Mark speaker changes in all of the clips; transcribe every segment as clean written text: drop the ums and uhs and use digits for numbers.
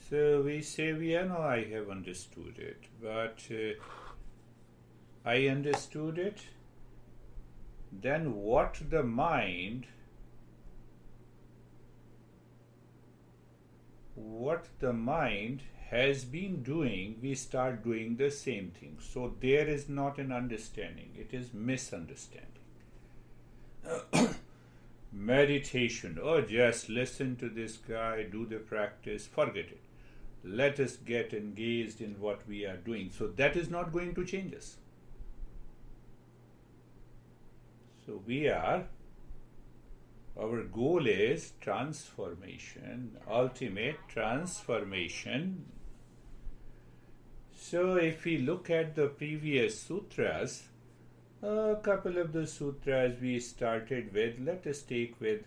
Speaker 1: So we say, no, I have understood it, but I understood it. Then what the mind has been doing, we start doing the same thing. So there is not an understanding, it is misunderstanding. Meditation, just listen to this guy, do the practice, forget it. Let us get engaged in what we are doing. So that is not going to change us. So our goal is transformation, ultimate transformation. So if we look at the previous sutras, a couple of the sutras we started with, let us take with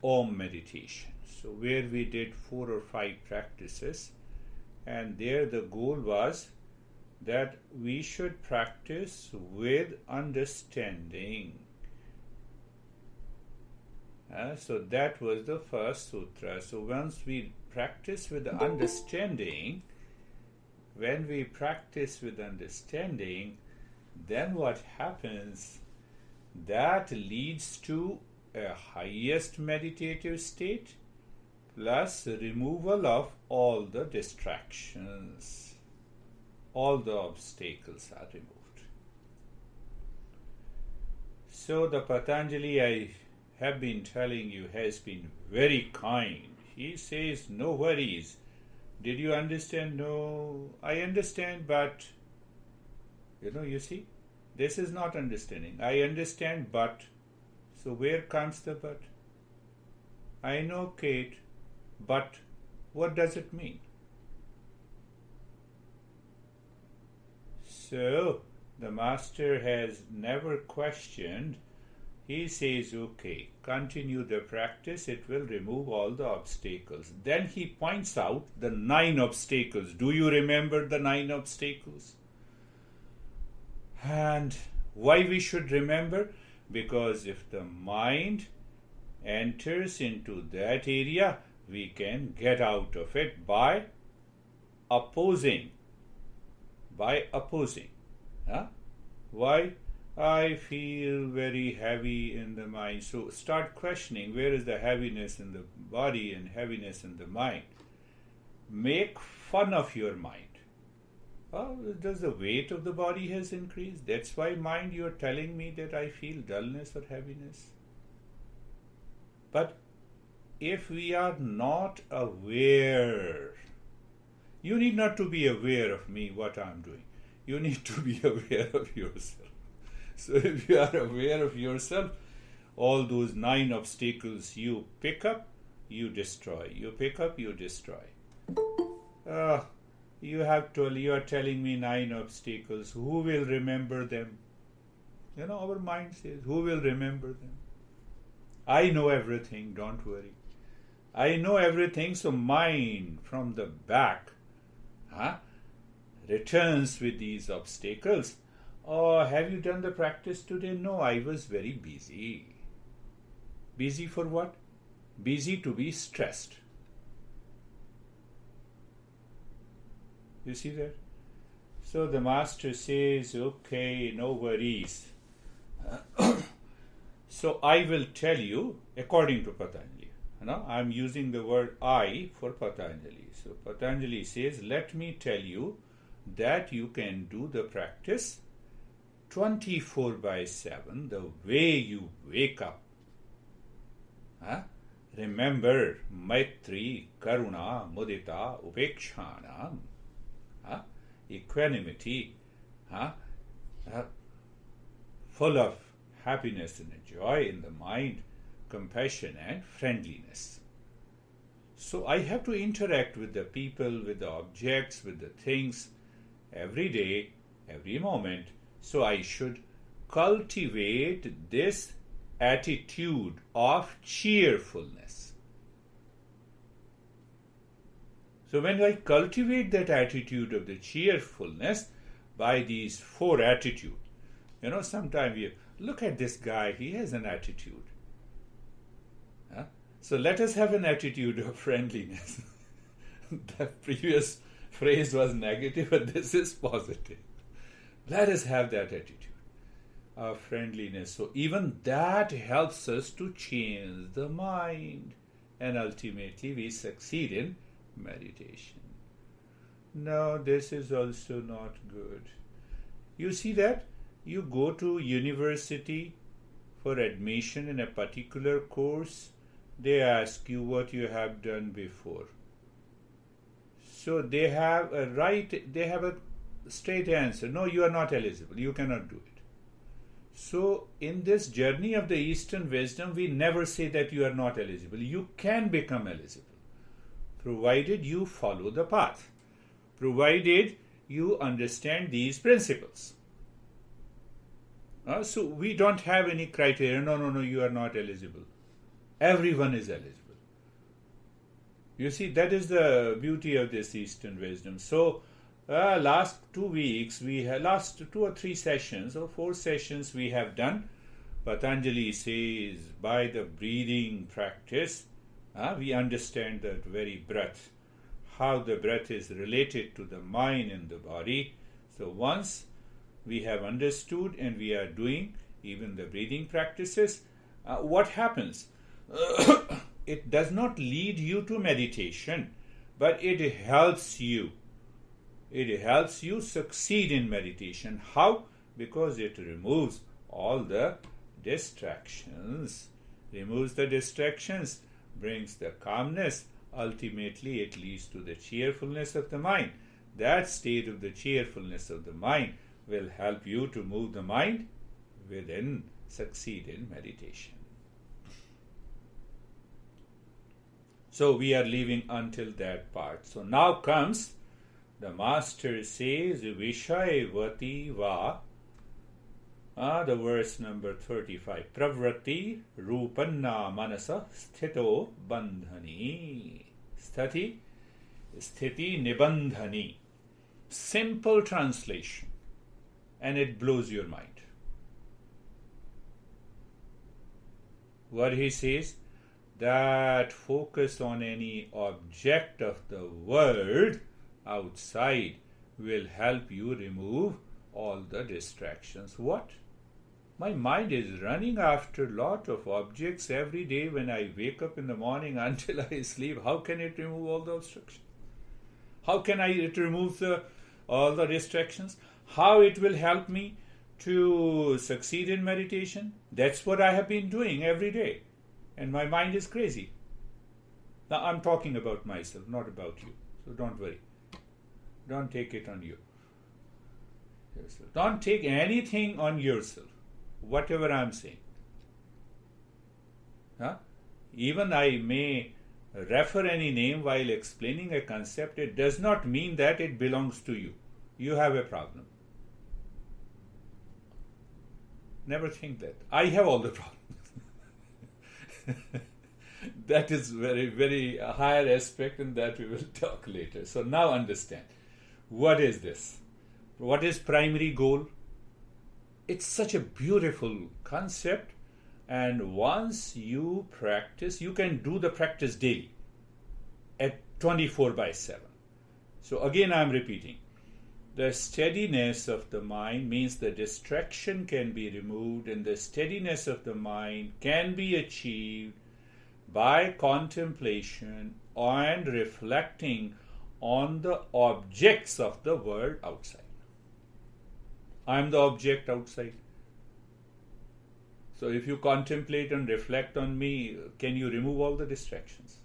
Speaker 1: Om meditation. So where we did 4 or 5 practices, and there the goal was that we should practice with understanding. So that was the first sutra. So once we practice with understanding, when we practice with understanding, then what happens? That leads to a highest meditative state plus removal of all the distractions. All the obstacles are removed. So the Patanjali I have been telling you has been very kind. He says, no worries. Did you understand? No, I understand, but you see, this is not understanding. I understand, but. So where comes the but? I know, Kate, but what does it mean? So the master has never questioned. He says, okay, continue the practice, it will remove all the obstacles. Then he points out the 9 obstacles. Do you remember the 9 obstacles? And why we should remember? Because if the mind enters into that area, we can get out of it by opposing. Huh? Why? I feel very heavy in the mind. So start questioning, where is the heaviness in the body and heaviness in the mind? Make fun of your mind. Oh, does the weight of the body has increased? That's why, mind, you're telling me that I feel dullness or heaviness. But if we are not aware, you need not to be aware of me, what I'm doing. You need to be aware of yourself. So if you are aware of yourself, all those 9 obstacles you pick up, you destroy. You pick up, you destroy. You are telling me 9 obstacles. Who will remember them? Our mind says, who will remember them? I know everything, don't worry. I know everything, so mind from the back returns with these obstacles. Oh, have you done the practice today? No, I was very busy. Busy for what? Busy to be stressed. You see that? So the master says, okay, no worries. So I will tell you, according to Patanjali. I'm using the word I for Patanjali. So Patanjali says, let me tell you that you can do the practice 24/7, the way you wake up. Remember, Maitri, Karuna, Mudita, Upekshana, equanimity, full of happiness and joy in the mind, compassion and friendliness. So I have to interact with the people, with the objects, with the things every day, every moment. So I should cultivate this attitude of cheerfulness. So when I cultivate that attitude of the cheerfulness by these 4 attitudes, sometimes you look at this guy, he has an attitude. So let us have an attitude of friendliness. The previous phrase was negative, but this is positive. Let us have that attitude of friendliness. So even that helps us to change the mind, and ultimately we succeed in meditation. No, this is also not good. You see that? You go to university for admission in a particular course, they ask you what you have done before. So they have a straight answer. No, you are not eligible. You cannot do it. So in this journey of the Eastern wisdom, we never say that you are not eligible. You can become eligible, provided you follow the path, provided you understand these principles. So we don't have any criteria. No, you are not eligible. Everyone is eligible. You see, that is the beauty of this Eastern wisdom. So last 2 weeks, last 2 or 3 sessions or 4 sessions we have done. Patanjali says by the breathing practice, we understand that very breath, how the breath is related to the mind and the body. So once we have understood and we are doing even the breathing practices, what happens? It does not lead you to meditation, but it helps you. It helps you succeed in meditation. How? Because it removes all the distractions. Removes the distractions, brings the calmness. Ultimately, it leads to the cheerfulness of the mind. That state of the cheerfulness of the mind will help you to move the mind within, succeed in meditation. So we are leaving until that part. So now comes, the master says, Vishayavati va, the verse number 35. Pravrati rupanna manasa sthito bandhani. Sthiti nibandhani. Simple translation. And it blows your mind. What he says, that focus on any object of the world outside will help you remove all the distractions. What? My mind is running after a lot of objects every day when I wake up in the morning until I sleep. How can it remove all the obstructions? How can it remove all the distractions? How it will help me to succeed in meditation? That's what I have been doing every day. And my mind is crazy. Now I'm talking about myself, not about you. So don't worry. Don't take it on you. Yourself. Don't take anything on yourself, whatever I'm saying. Even I may refer any name while explaining a concept, it does not mean that it belongs to you. You have a problem. Never think that. I have all the problems. That is very, very higher aspect, and that we will talk later. So now understand. What is this? What is primary goal? It's such a beautiful concept, and once you practice, you can do the practice daily at 24/7. So again I'm repeating. The steadiness of the mind means the distraction can be removed, and the steadiness of the mind can be achieved by contemplation and reflecting on the objects of the world outside. I am the object outside. So if you contemplate and reflect on me, can you remove all the distractions?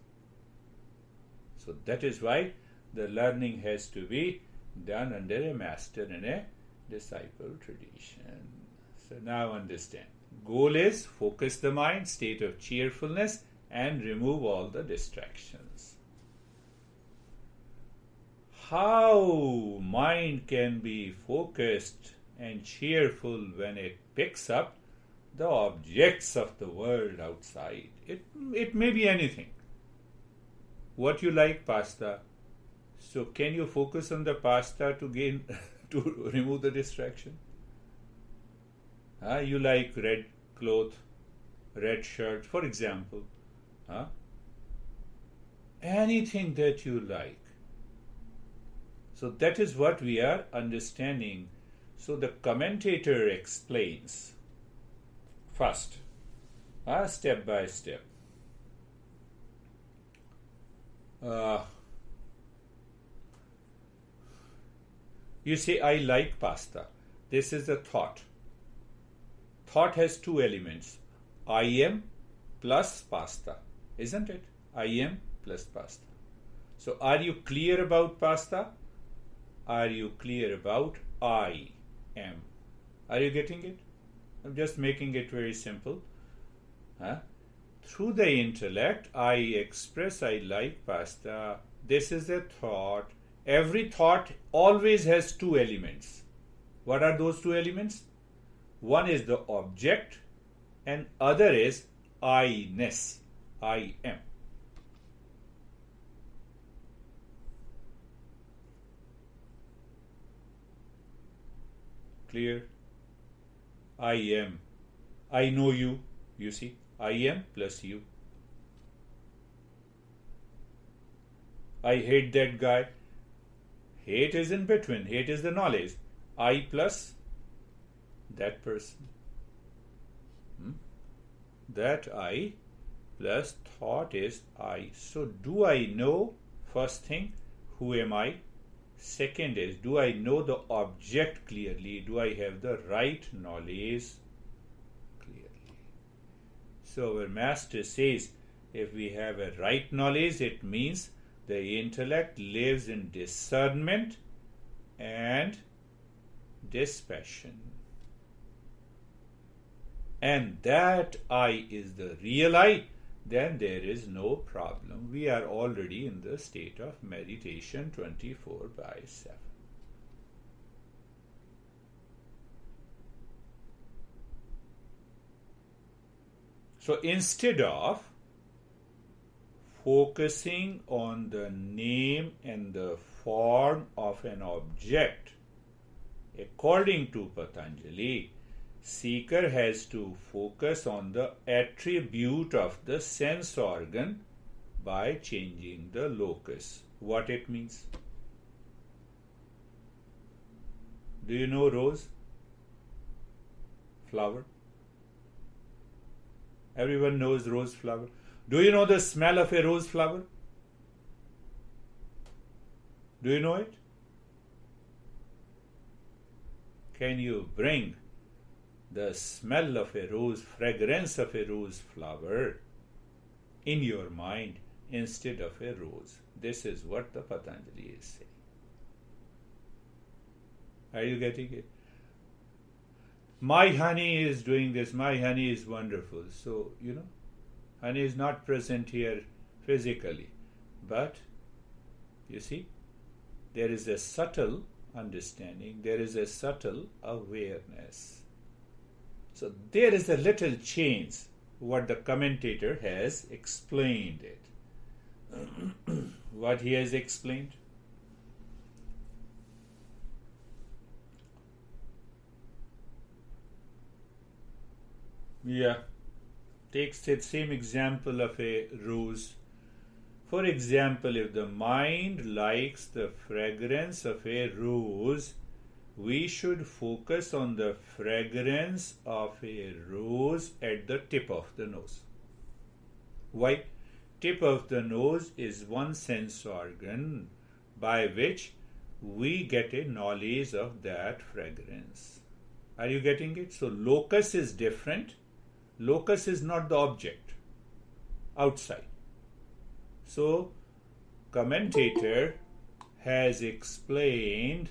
Speaker 1: So that is why the learning has to be done under a master and a disciple tradition. So now understand. Goal is focus the mind, state of cheerfulness, and remove all the distractions. How mind can be focused and cheerful when it picks up the objects of the world outside? It may be anything. What you like, pasta. So can you focus on the pasta to remove the distraction? You like red cloth, red shirt, for example. Anything that you like. So that is what we are understanding. So the commentator explains first, step by step. You say, I like pasta. This is a thought. Thought has two elements. I am plus pasta, isn't it? I am plus pasta. So are you clear about pasta? Are you clear about I am? Are you getting it? I'm just making it very simple. Through the intellect, I express I like pasta. This is a thought. Every thought always has two elements. What are those two elements? One is the object and other is I-ness. I am. Clear? I am. I know you. You see? I am plus you. I hate that guy. Hate is in between. Hate is the knowledge. I plus that person. That I plus thought is I. So do I know? First thing, who am I? Second is, do I know the object clearly? Do I have the right knowledge clearly? So our master says, if we have a right knowledge, it means the intellect lives in discernment and dispassion. And that I is the real I, then there is no problem. We are already in the state of meditation 24/7. So instead of focusing on the name and the form of an object, according to Patanjali, seeker has to focus on the attribute of the sense organ by changing the locus. What it means? Do you know rose? Flower? Everyone knows rose flower. Do you know the smell of a rose flower? Do you know it? Can you bring the smell of a rose, fragrance of a rose flower in your mind instead of a rose? This is what the Patanjali is saying. Are you getting it? My honey is doing this, my honey is wonderful. So, honey is not present here physically. But, you see, there is a subtle understanding, there is a subtle awareness. So there is a little change, what the commentator has explained it. What he has explained? Yeah. Takes the same example of a rose. For example, if the mind likes the fragrance of a rose, we should focus on the fragrance of a rose at the tip of the nose. Why? Tip of the nose is one sense organ by which we get a knowledge of that fragrance. Are you getting it? So locus is different. Locus is not the object outside. So commentator has explained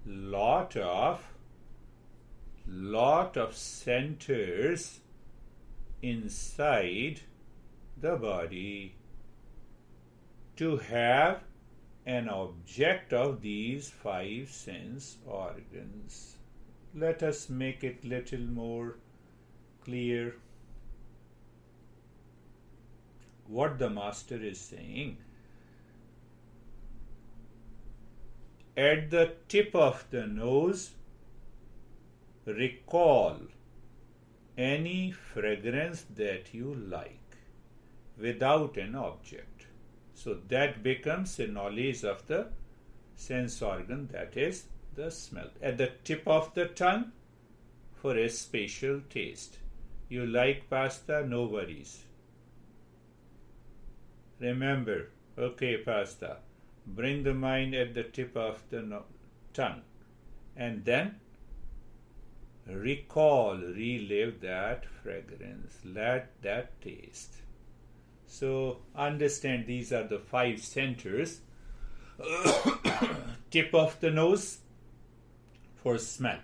Speaker 1: lot of centers inside the body to have an object of these 5 sense organs. Let us make it little more clear. What the master is saying, at the tip of the nose, recall any fragrance that you like without an object. So that becomes a knowledge of the sense organ, that is the smell. At the tip of the tongue for a spatial taste. You like pasta? No worries. Remember, okay, pasta. Bring the mind at the tip of the tongue and then recall, relive that fragrance, let that taste. So understand these are the 5 centers. Tip of the nose for smell,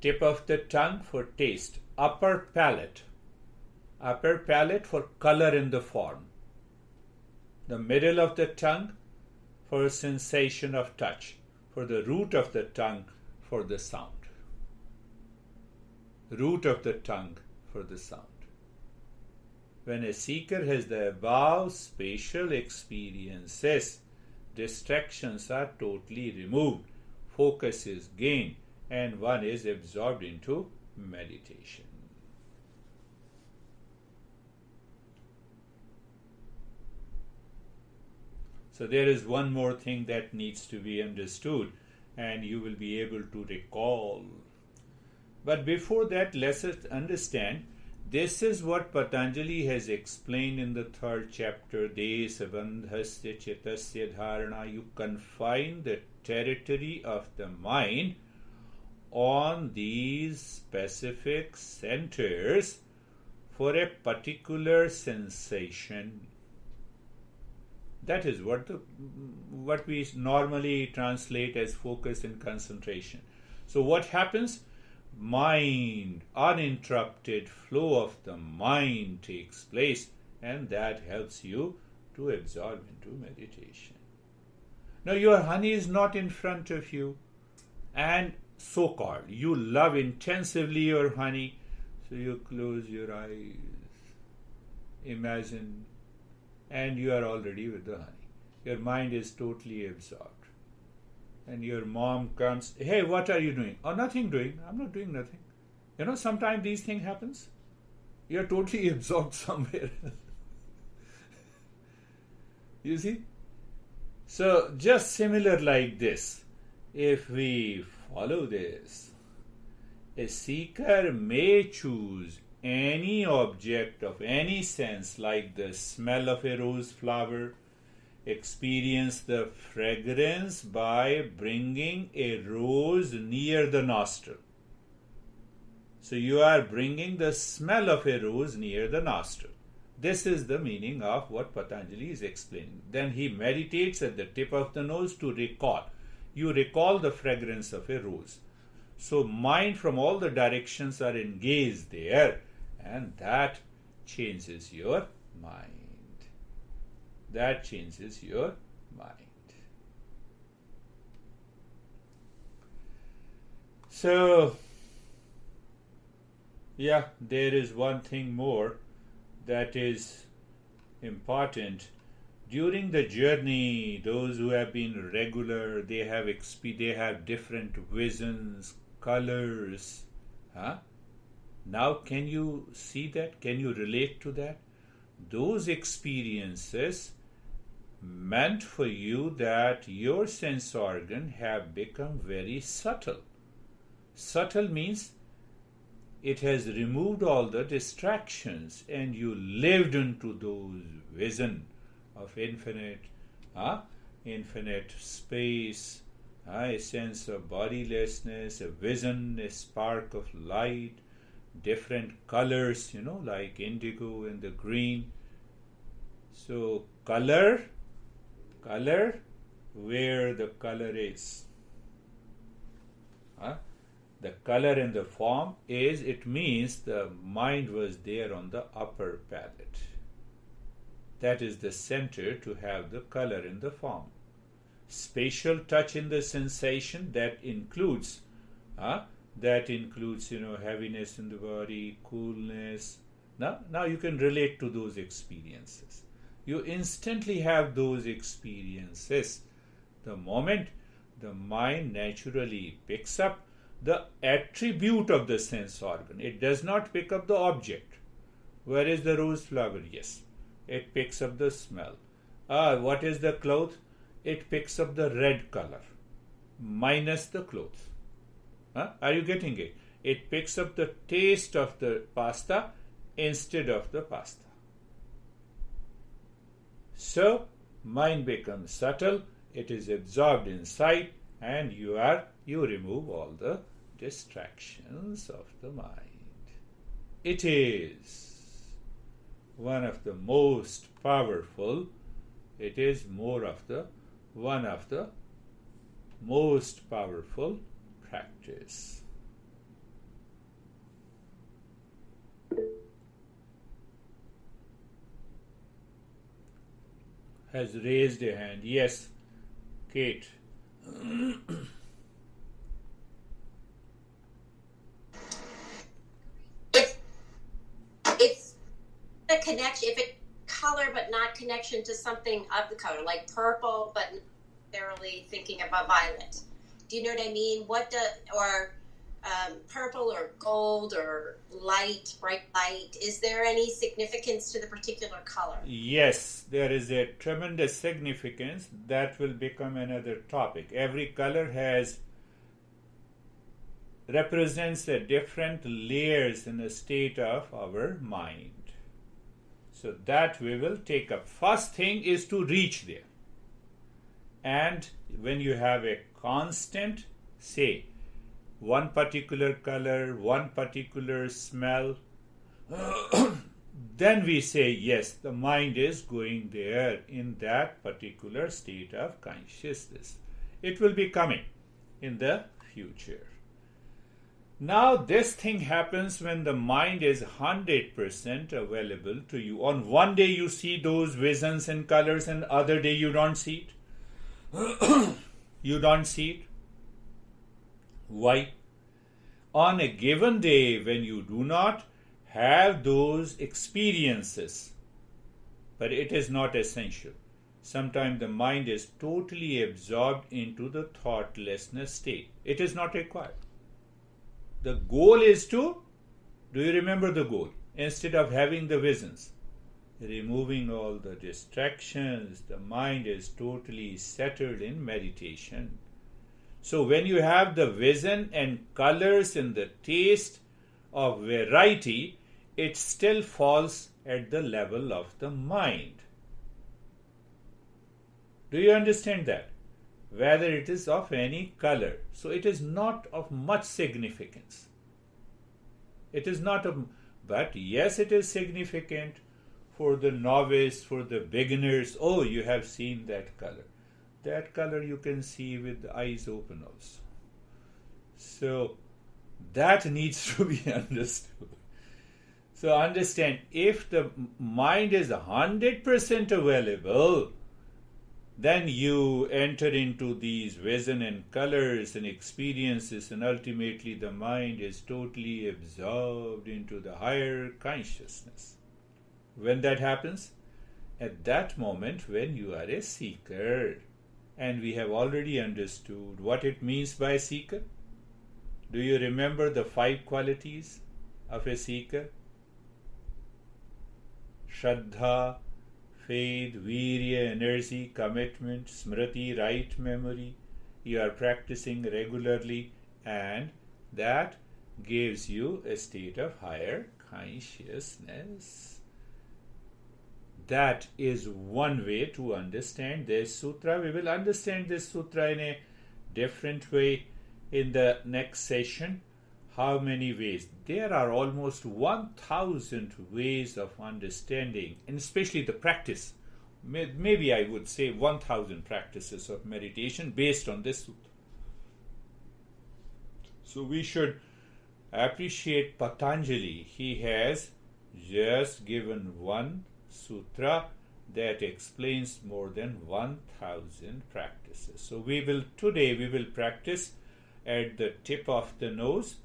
Speaker 1: tip of the tongue for taste, upper palate for color in the form, the middle of the tongue for sensation of touch, for the root of the tongue for the sound. Root of the tongue for the sound. When a seeker has the above spatial experiences, distractions are totally removed, focus is gained, and one is absorbed into meditation. So there is one more thing that needs to be understood, and you will be able to recall. But before that, let us understand, this is what Patanjali has explained in the 3rd chapter, Desabandhasya Chetasya Dharana. You confine the territory of the mind on these specific centers for a particular sensation. That is what we normally translate as focus and concentration. So what happens? Mind, uninterrupted flow of the mind takes place, and that helps you to absorb into meditation. Now your honey is not in front of you, and so-called you love intensively your honey, so you close your eyes, imagine, and you are already with the honey. Your mind is totally absorbed. And your mom comes, hey, what are you doing? Oh, nothing doing. I'm not doing nothing. You know, sometimes these things happens. You're totally absorbed somewhere. You see? So, just similar like this, if we follow this, a seeker may choose any object of any sense, like the smell of a rose flower, experience the fragrance by bringing a rose near the nostril. So you are bringing the smell of a rose near the nostril. This is the meaning of what Patanjali is explaining. Then he meditates at the tip of the nose to recall. You recall the fragrance of a rose. So mind from all the directions are engaged there, and that changes your mind. That changes your mind. So, yeah, there is one thing more that is important. During the journey, those who have been regular, they have different visions, colors. Now, can you see that? Can you relate to that? Those experiences meant for you that your sense organ have become very subtle. Subtle means it has removed all the distractions, and you lived into those vision of infinite space, a sense of bodilessness, a vision, a spark of light, different colors, like indigo and the green. So color, where the color is. The color in the form is, it means the mind was there on the upper palate. That is the center to have the color in the form. Spatial touch in the sensation, that includes heaviness in the body, coolness. Now you can relate to those experiences. You instantly have those experiences. The moment the mind naturally picks up the attribute of the sense organ, it does not pick up the object. Where is the rose flower? Yes, it picks up the smell. What is the cloth? It picks up the red color. minus the clothes. Are you getting it? It picks up the taste of the pasta instead of the pasta. So, mind becomes subtle, it is absorbed inside, and you remove all the distractions of the mind. It is one of the most powerful, it is one of the most powerful practice. Has raised a hand. Yes, Kate.
Speaker 2: It's a connection, if it color but not connection to something of the color, like purple but not necessarily thinking about violet. Do you know what I mean? Purple or gold or light, bright light. Is there any significance to the particular color?
Speaker 1: Yes, there is a tremendous significance. That will become another topic. Every color represents a different layers in the state of our mind. So that we will take up. First thing is to reach there. And when you have a constant, say, one particular color, one particular smell, then we say, yes, the mind is going there in that particular state of consciousness. It will be coming in the future. Now, this thing happens when the mind is 100% available to you. On one day you see those visions and colors, and other day you don't see it. You don't see it. Why? On a given day when you do not have those experiences, but it is not essential. Sometimes the mind is totally absorbed into the thoughtlessness state. It is not required. The goal is do you remember the goal? Instead of having the visions, removing all the distractions, the mind is totally settled in meditation. So when you have the vision and colors and the taste of variety, it still falls at the level of the mind. Do you understand that? Whether it is of any color. So it is not of much significance. It is not of, but yes, it is significant for the novice, for the beginners. Oh, you have seen that color. That color you can see with the eyes open also. So that needs to be understood. So understand, if the mind is 100% available, then you enter into these vision and colors and experiences, and ultimately the mind is totally absorbed into the higher consciousness. When that happens? At that moment when you are a seeker. And we have already understood what it means by seeker. Do you remember the 5 qualities of a seeker? Shraddha, faith, virya, energy, commitment, smriti, right memory. You are practicing regularly, and that gives you a state of higher consciousness. That is one way to understand this sutra. We will understand this sutra in a different way in the next session. How many ways? There are almost 1,000 ways of understanding, and especially the practice. Maybe I would say 1,000 practices of meditation based on this sutra. So we should appreciate Patanjali. He has just given one sutra that explains more than 1,000 practices. So today we will practice at the tip of the nose,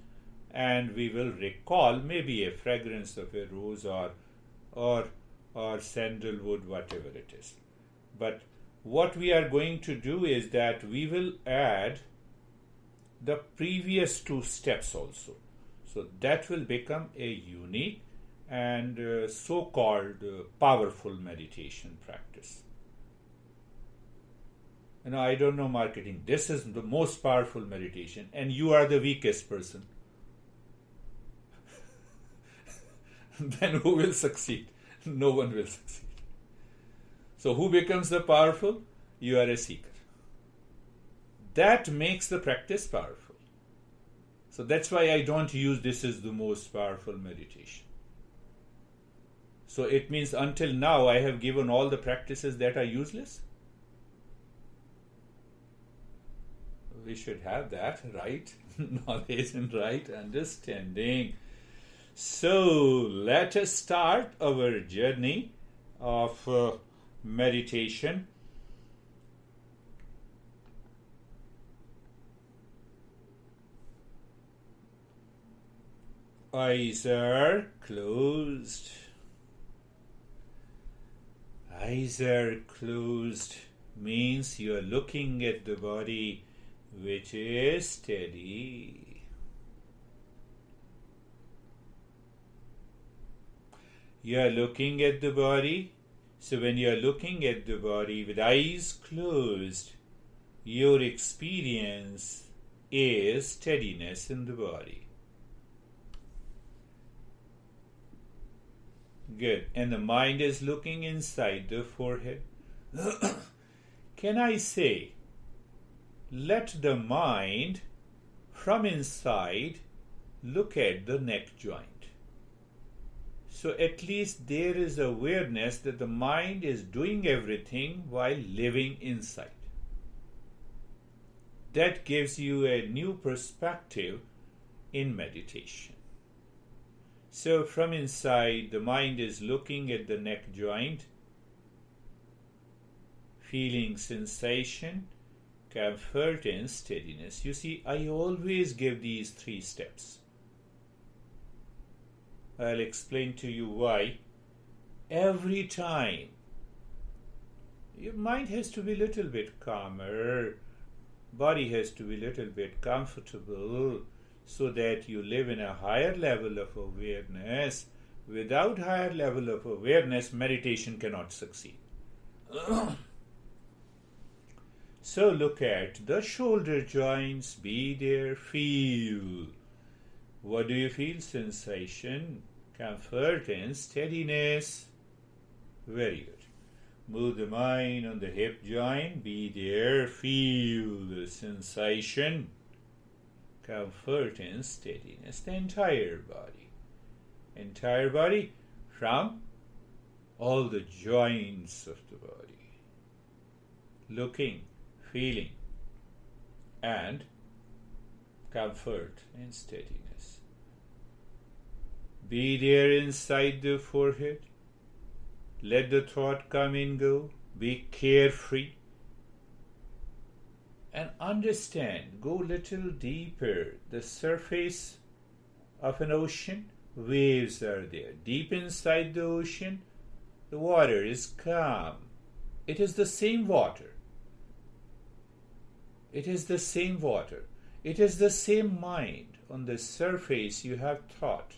Speaker 1: and we will recall maybe a fragrance of a rose or sandalwood, whatever it is. But what we are going to do is that we will add the previous 2 steps also. So that will become a unique and so-called powerful meditation practice. I don't know marketing. This is the most powerful meditation, and you are the weakest person. Then who will succeed? No one will succeed. So who becomes the powerful? You are a seeker. That makes the practice powerful. So that's why I don't use this is the most powerful meditation. So it means until now I have given all the practices that are useless. We should have that, right? Knowledge and right understanding. So let us start our journey of meditation. Eyes are closed. Eyes are closed means you are looking at the body, which is steady. You are looking at the body. So when you are looking at the body with eyes closed, your experience is steadiness in the body. Good. And the mind is looking inside the forehead. Can I say, let the mind from inside look at the neck joint? So at least there is awareness that the mind is doing everything while living inside. That gives you a new perspective in meditation. So from inside, the mind is looking at the neck joint, feeling sensation, comfort and steadiness. You see, I always give these 3 steps. I'll explain to you why. Every time, your mind has to be a little bit calmer, body has to be a little bit comfortable, so that you live in a higher level of awareness. Without higher level of awareness, meditation cannot succeed. So look at the shoulder joints, be there, feel. What do you feel? Sensation, comfort and steadiness. Very good. Move the mind on the hip joint, be there, feel the sensation, comfort and steadiness. The entire body from all the joints of the body. Looking, feeling and comfort and steadiness. Be there inside the forehead. Let the thought come and go. Be carefree. And understand, go little deeper. The surface of an ocean, waves are there. Deep inside the ocean, the water is calm. It is the same water. It is the same water. It is the same mind. On the surface you have thought.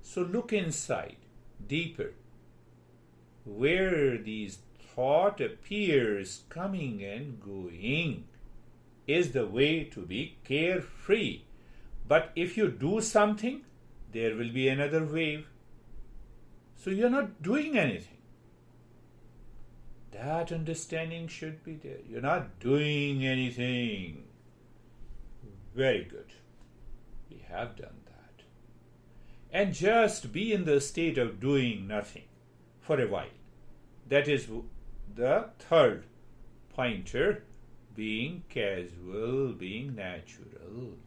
Speaker 1: So look inside, deeper. Where these thought appears coming and going is the way to be carefree. But if you do something, there will be another wave. So you're not doing anything. That understanding should be there. You're not doing anything. Very good. We have done that. And just be in the state of doing nothing for a while. That is the third pointer, being casual, being natural.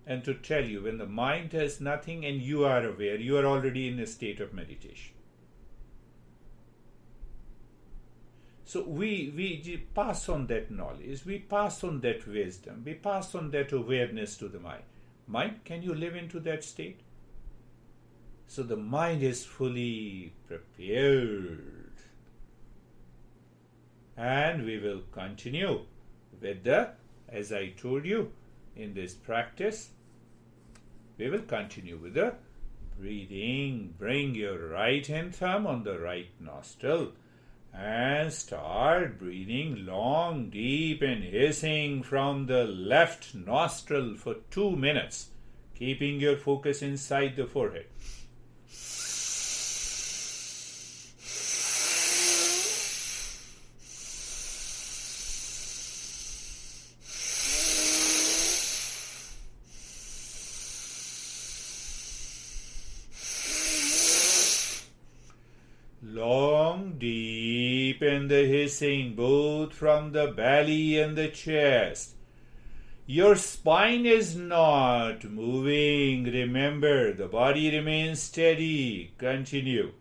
Speaker 1: And to tell you, when the mind has nothing and you are aware, you are already in a state of meditation. So we pass on that knowledge, we pass on that wisdom, we pass on that awareness to the mind. Mind, can you live into that state? So the mind is fully prepared. And we will continue with the, as I told you, in this practice, we will continue with the breathing. Bring your right hand thumb on the right nostril And start breathing long, deep and hissing from the left nostril for 2 minutes, keeping your focus inside the forehead. Long, deep, and the hissing both from the belly and the chest. Your spine is not moving. Remember, the body remains steady. Continue.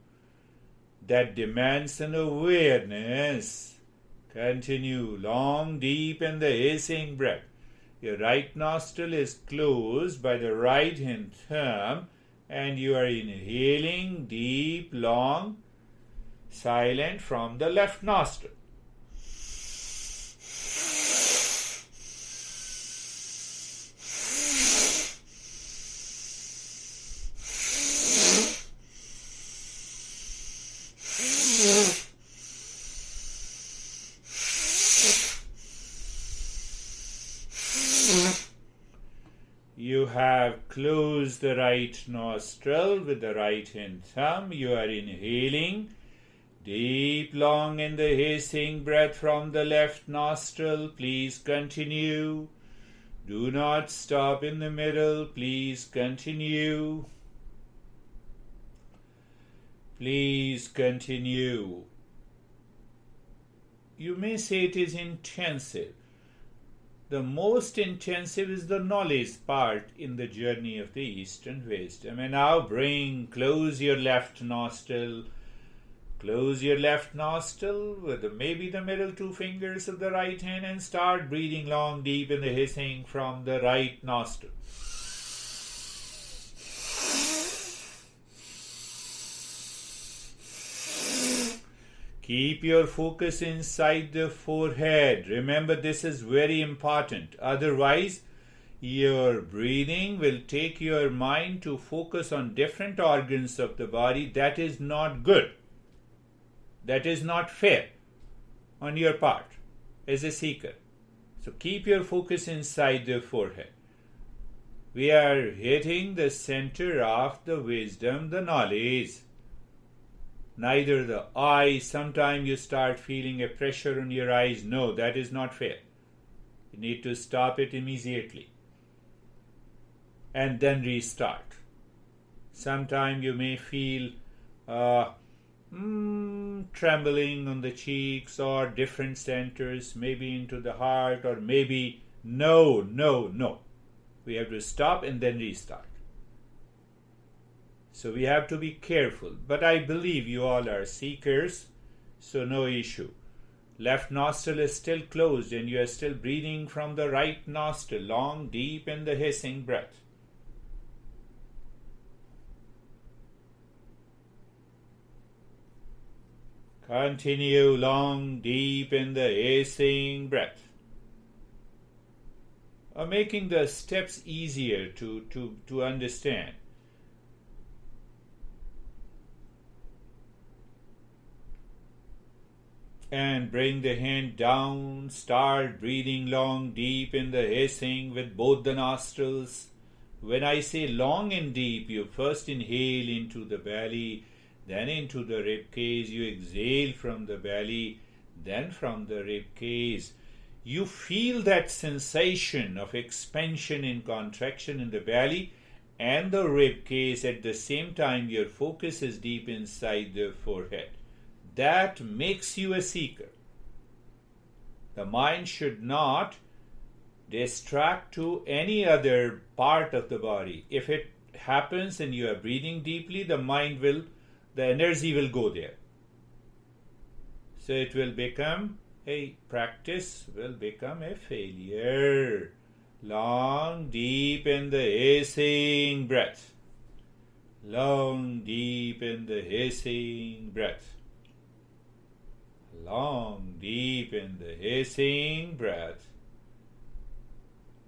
Speaker 1: That demands an awareness. Continue. Long, deep, and the hissing breath. Your right nostril is closed by the right hand thumb, and you are inhaling deep, long, silent from the left nostril. You have closed the right nostril with the right hand thumb. You are inhaling deep, long, and the hissing breath from the left nostril. Please continue. Do not stop in the middle. Please continue. Please continue. You may say it is intensive. The most intensive is the knowledge part in the journey of the Eastern wisdom. And now close your left nostril. Close your left nostril with maybe the middle two fingers of the right hand and start breathing long, deep in the hissing from the right nostril. Keep your focus inside the forehead. Remember, this is very important. Otherwise, your breathing will take your mind to focus on different organs of the body. That is not good. That is not fair on your part as a seeker. So keep your focus inside the forehead. We are hitting the center of the wisdom, the knowledge. Neither the eyes. Sometimes you start feeling a pressure on your eyes. No, that is not fair. You need to stop it immediately and then restart. Sometimes you may feel trembling on the cheeks or different centers, maybe into the heart, or maybe no. We have to stop and then restart. So we have to be careful. But I believe you all are seekers, so no issue. Left nostril is still closed and you are still breathing from the right nostril, long, deep in the hissing breath. Continue long, deep in the hissing breath. Making the steps easier to understand. And bring the hand down. Start breathing long, deep in the hissing with both the nostrils. When I say long and deep, you first inhale into the belly, then into the ribcage. You exhale from the belly, then from the ribcage. You feel that sensation of expansion and contraction in the belly and the ribcage. At the same time, your focus is deep inside the forehead. That makes you a seeker. The mind should not distract to any other part of the body. If it happens and you are breathing deeply, the energy will go there. So it will become practice will become a failure. Long, deep in the hissing breath. Long, deep in the hissing breath. Long, deep in the hissing breath.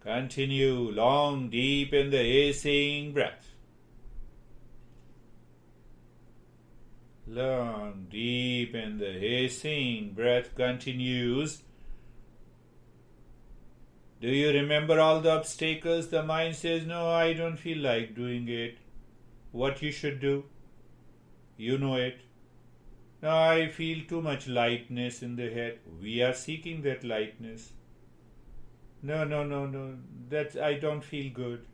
Speaker 1: Continue long, deep in the hissing breath. Long, deep, and the hissing breath continues. Do you remember all the obstacles? The mind says, no, I don't feel like doing it. What you should do? You know it. No, I feel too much lightness in the head. We are seeking that lightness. No. I don't feel good.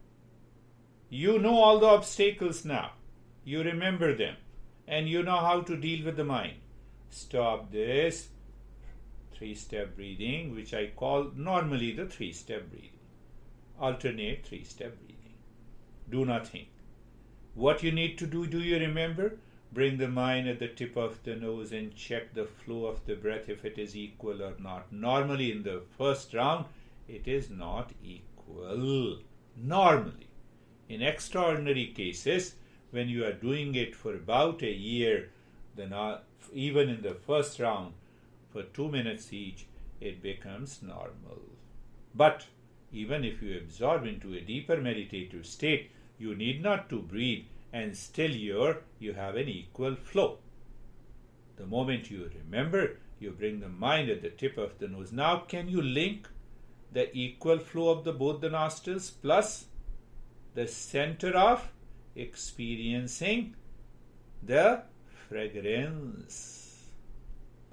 Speaker 1: You know all the obstacles now. You remember them. And you know how to deal with the mind. Stop this. 3-step breathing, which I call normally the 3-step breathing. Alternate 3-step breathing. Do nothing. What you need to do you remember? Bring the mind at the tip of the nose and check the flow of the breath if it is equal or not. Normally in the first round, it is not equal. Normally. In extraordinary cases, when you are doing it for about a year, then even in the first round, for 2 minutes each, it becomes normal. But even if you absorb into a deeper meditative state, you need not to breathe, and still you have an equal flow. The moment you remember, you bring the mind at the tip of the nose. Now can you link the equal flow of both the nostrils plus the center of experiencing the fragrance?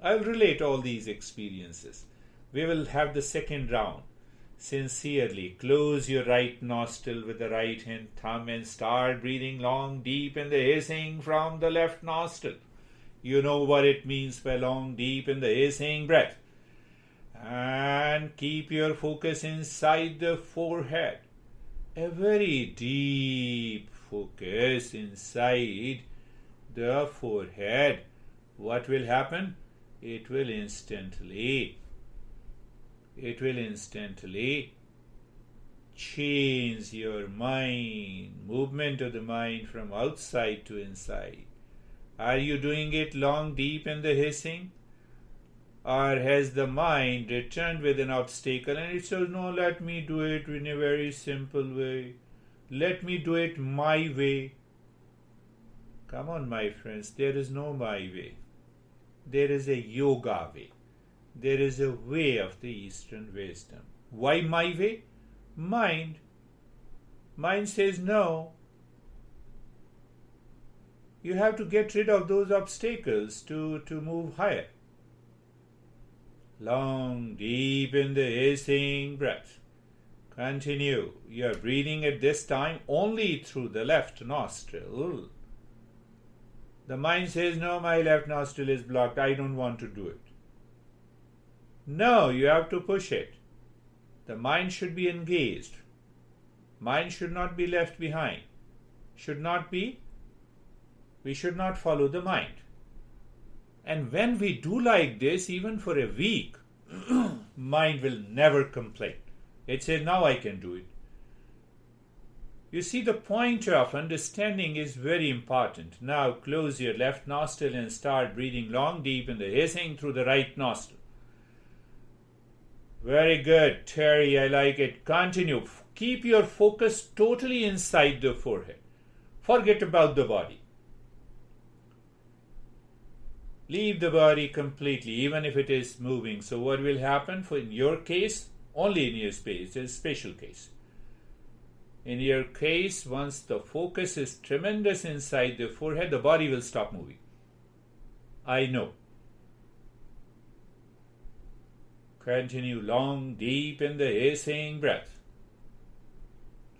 Speaker 1: I'll relate all these experiences. We will have the second round. Sincerely, close your right nostril with the right hand thumb and start breathing long, deep in the hissing from the left nostril. You know what it means by long, deep in the hissing breath. And keep your focus inside the forehead. A very deep focus inside the forehead. What will happen? It will instantly change your mind, movement of the mind from outside to inside. Are you doing it long, deep in the hissing? Or has the mind returned with an obstacle and it says, no, let me do it in a very simple way. Let me do it my way. Come on, my friends, there is no my way. There is a yoga way. There is a way of the Eastern wisdom. Why my way? Mind. Mind says no. You have to get rid of those obstacles to move higher. Long, deep in the hissing breath. Continue. You are breathing at this time only through the left nostril. The mind says, no, my left nostril is blocked. I don't want to do it. No, you have to push it. The mind should be engaged. Mind should not be left behind. We should not follow the mind. And when we do like this, even for a week, mind will never complain. It says, now I can do it. You see, the point of understanding is very important. Now close your left nostril and start breathing long, deep in the hissing through the right nostril. Very good, Terry, I like it. Continue. Keep your focus totally inside the forehead. Forget about the body. Leave the body completely, even if it is moving. So what will happen in your case? Only in your space, it's a special case. In your case, once the focus is tremendous inside the forehead, the body will stop moving. I know. Continue long, deep in the hissing breath.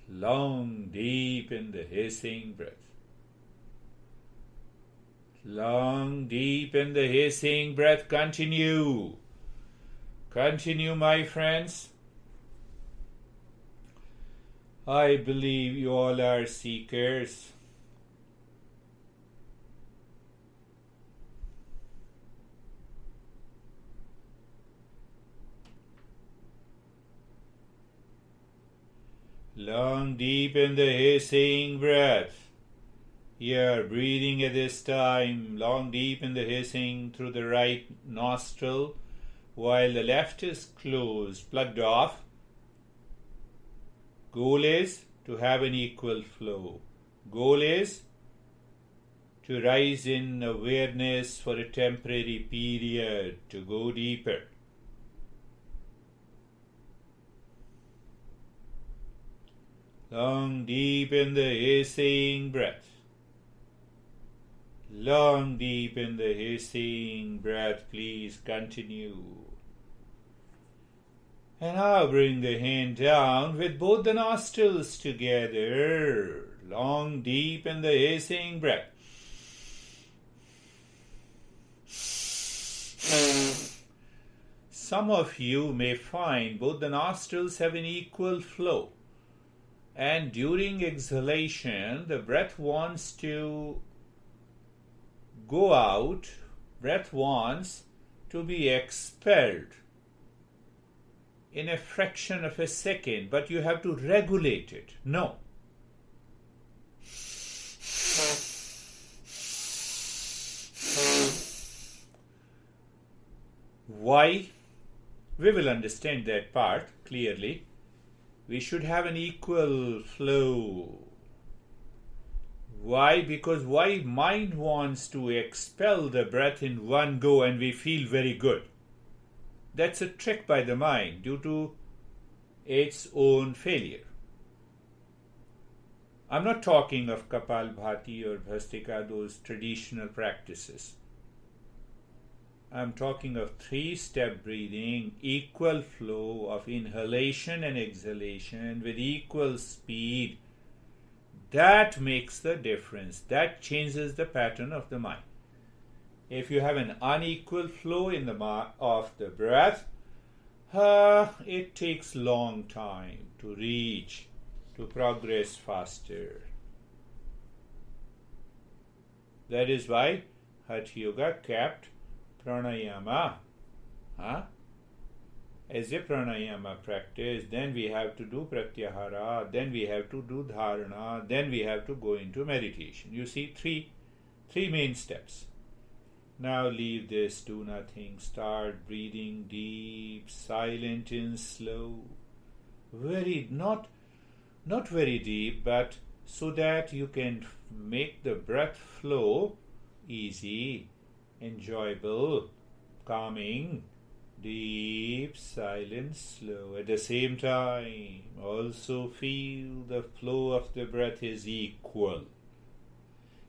Speaker 1: Long, deep in the hissing breath. Long, deep in the hissing breath. Continue. Continue, my friends. I believe you all are seekers. Long, deep in the hissing breath. Here, breathing at this time, long, deep in the hissing through the right nostril, while the left is closed, plugged off. Goal is to have an equal flow. Goal is to rise in awareness for a temporary period, to go deeper. Long, deep in the hissing breath. Long, deep in the hissing breath. Please continue. And now bring the hand down with both the nostrils together. Long, deep in the hissing breath. Some of you may find both the nostrils have an equal flow. And during exhalation, the breath wants to go out, breath wants to be expelled in a fraction of a second, but you have to regulate it. No. Why? We will understand that part clearly. We should have an equal flow. Why? Because mind wants to expel the breath in one go and we feel very good. That's a trick by the mind due to its own failure. I'm not talking of Kapalbhati or Bhastika, those traditional practices. I'm talking of 3-step breathing, equal flow of inhalation and exhalation with equal speed. That makes the difference. That changes the pattern of the mind. If you have an unequal flow of the breath, it takes long time to reach, to progress faster. That is why Hatha Yoga kept pranayama as a pranayama practice. Then we have to do pratyahara, then we have to do dharana, then we have to go into meditation. You see, three main steps. Now leave this, do nothing, start breathing deep, silent and slow. Not very deep, but so that you can make the breath flow easy, enjoyable, calming, deep, silent, slow. At the same time, also feel the flow of the breath is equal.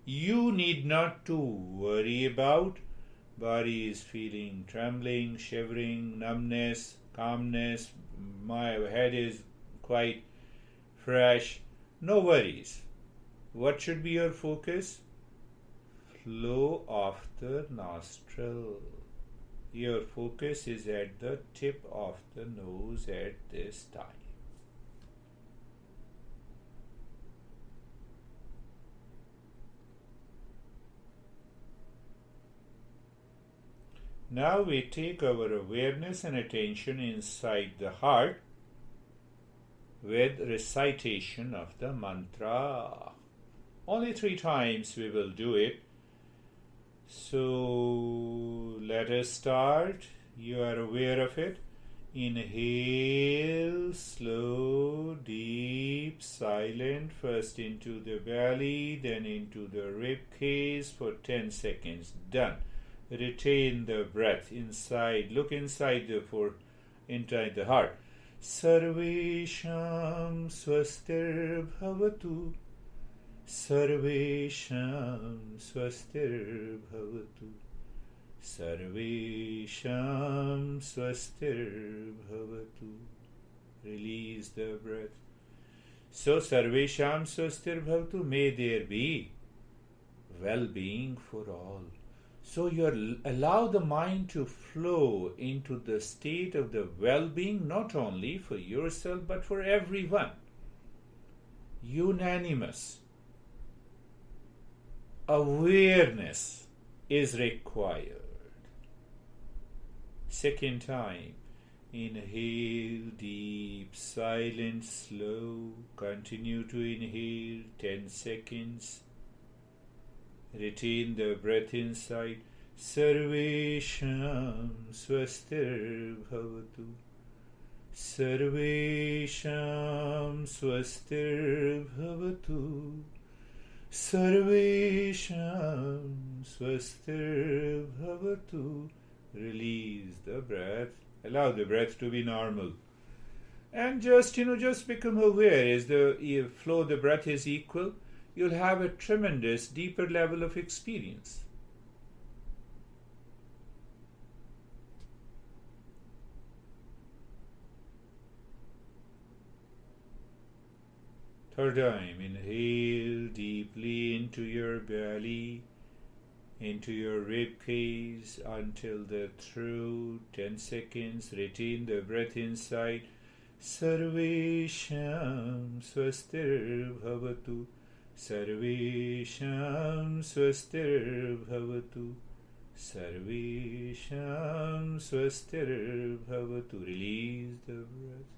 Speaker 1: You need not to worry about body is feeling trembling, shivering, numbness, calmness, my head is quite fresh. No worries. What should be your focus? Flow of the nostril. Your focus is at the tip of the nose at this time. Now we take our awareness and attention inside the heart with recitation of the mantra. Only 3 times we will do it. So let us start. You are aware of it. Inhale, slow, deep, silent, first into the belly, then into the ribcage for 10 seconds. Done. Retain the breath inside. Look inside inside the heart. Sarvesham swastir bhavatu. Sarvesham swastir bhavatu. Sarvesham swastir bhavatu. Release the breath. So Sarvesham swastir bhavatu, may there be well-being for all. So you allow the mind to flow into the state of the well-being, not only for yourself but for everyone. Unanimous awareness is required. Second time. Inhale, deep, silent, slow. Continue to inhale 10 seconds. Retain the breath inside. Sarvesham swastir bhavatu. Sarvesham swastir bhavatu. Sarvesham swastir bhavatu. Release the breath. Allow the breath to be normal. And just become aware as the flow of the breath is equal, you'll have a tremendous, deeper level of experience. Third time, inhale deeply into your belly, into your ribcage until the throat. 10 seconds. Retain the breath inside. Sarvesham swastir bhavatu. Sarvesham swastir bhavatu. Sarvesham swastir bhavatu. Release the breath.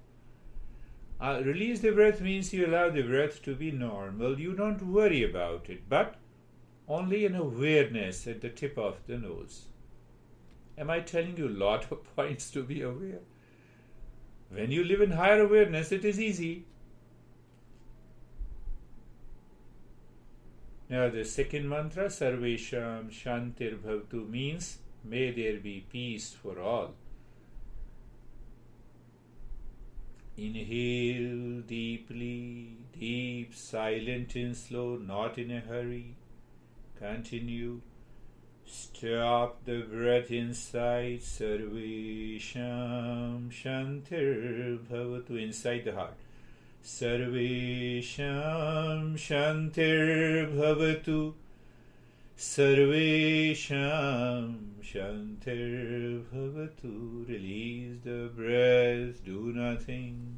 Speaker 1: Release the breath means you allow the breath to be normal. You don't worry about it, but only an awareness at the tip of the nose. Am I telling you a lot of points to be aware? When you live in higher awareness, it is easy. Now the second mantra, Sarvesham Shantir Bhavatu, means may there be peace for all. Inhale deeply, deep, silent and slow, not in a hurry. Continue. Stop the breath inside. Sarvesham Shantir Bhavatu, inside the heart. Sarvesham Shantir Bhavatu. Sarvesham Shantir Bhavatu. Release the breath, do nothing.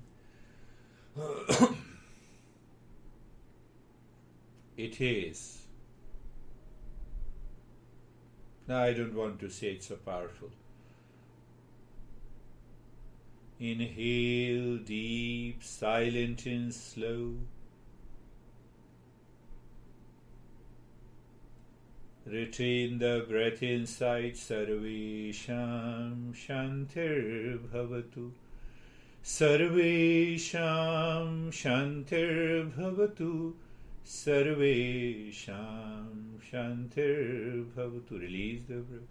Speaker 1: It is. Now I don't want to say it's so powerful. Inhale deep, silent and slow. Retain the breath inside. Sarvesham Shantir Bhavatu. Sarvesham Shantir Bhavatu. Sarvesham Shantir Bhavatu. Release the breath.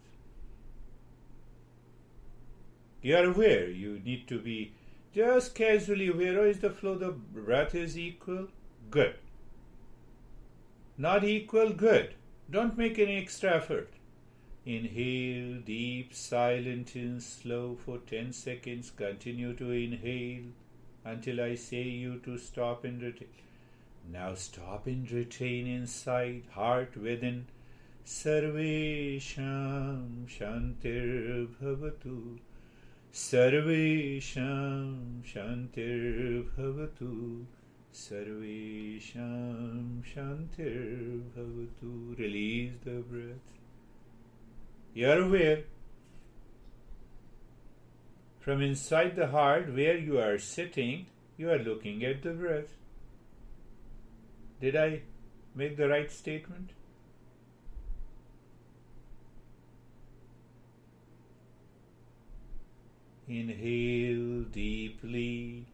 Speaker 1: You are aware. You need to be just casually aware. Is the flow, the breath is equal? Good. Not equal? Good. Don't make any extra effort. Inhale deep, silent and slow for 10 seconds. Continue to inhale until I say you to stop and retain. Now stop and retain inside, heart within. Sarvesham Shantir Bhavatu. Sarvesham Shantir Bhavatu. Sarvesham Shantir Bhavatu. Release the breath. You are aware. From inside the heart, where you are sitting, you are looking at the breath. Did I make the right statement? Inhale deeply.